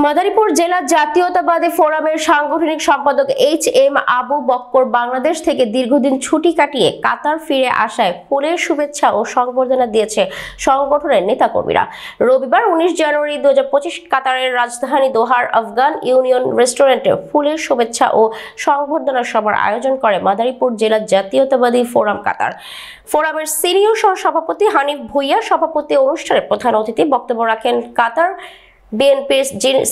মাদারীপুর জেলা জাতীয়তাবাদী ফোরামের সাংগঠনিক সম্পাদক এইচ.এম. আবু বক্কর বাংলাদেশ থেকে দীর্ঘদিন ছুটি কাটিয়ে কাতার ফিরে আসায় ফুলের শুভেচ্ছা ও সংবর্ধনা দিয়েছে সংগঠনের নেতাকর্মীরা। রবিবার 19 জানুয়ারি 2025 কাতারের রাজধানী দোহার আফগান ইউনিয়ন রেস্টুরেন্টে ফুলের শুভেচ্ছা ও সংবর্ধনা সভার আয়োজন করে মাদারীপুর জেলা জাতীয়তাবাদী ফোরাম কাতার। ফোরামের সিনিয়র সহ-সভাপতি হানিফ ভুইয়া সভাপতি অনুষ্ঠানে প্রধান অতিথি বক্তব্য রাখেন কাতার বিএনপির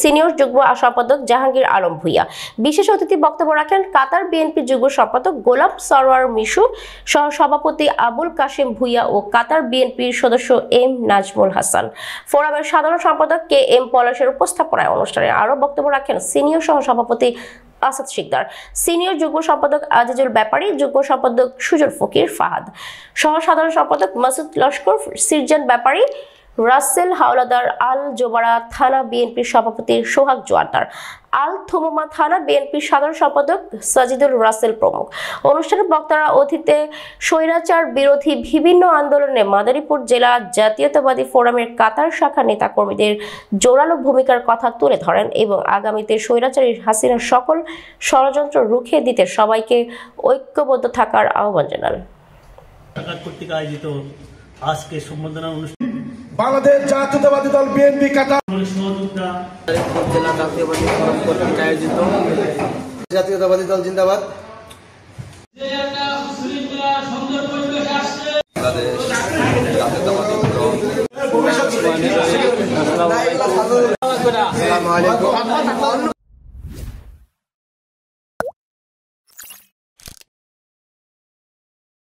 সিনিয়র যুগ্ম সম্পাদক জাহাঙ্গীর আলম ভুইয়া। বিশেষ অতিথি বক্তব্য রাখেন কাতার বিএনপি যুগ্ম সম্পাদক গোলাম সরওয়ার মিশু, সহ সভাপতি আবুল কাশেম ভুইয়া ও কাতার বিএনপির সদস্য এম নাজমুল হাসান। ফোরামের সাধারণ সম্পাদক কে এম পলাশের উপস্থাপনায় অনুষ্ঠানে আরো বক্তব্য রাখেন সিনিয়র সহ সভাপতি আসাদ শিকদার, সিনিয়র যুগ্ম সম্পাদক আজিজুল ব্যাপারী, যুগ্ম সম্পাদক সুজন ফকির ফাহাদ, সহ সাধারণ সম্পাদক মাসুদ লস্কর, সিরজান ব্যাপারী, রাসেল হাওলাদার, আল জোবারা থানা বিএনপির সভাপতি সোহাগ জোয়ারদার, আল থুমুমা থানা বিএনপির সাধারণ সম্পাদক সাজিদুল রাসেল প্রমুখ। অনুষ্ঠানে বক্তারা অতীতে স্বৈরাচার বিরোধী বিভিন্ন আন্দোলনে মাদারীপুর জেলা জাতীয়তাবাদী ফোরামের কাতার শাখা নেতাকর্মীদের জোরালো ভূমিকার কথা তুলে ধরেন এবং আগামীতে স্বৈরাচারী হাসিনার সকল ষড়যন্ত্র রুখে দিতে সবাইকে ঐক্যবদ্ধ থাকার আহ্বান জানান। আজকে সম্বর্ধনা অনুষ্ঠান বাংলাদেশ জাতীয়তাবাদী দল বিএনপি কাতার জেলা জাতীয়তাবাদী ফোরাম কর্তৃক আয়োজিত জাতীয়তাবাদী দল জিন্দাবাদ। বাংলাদেশ জাতীয়তাবাদী দল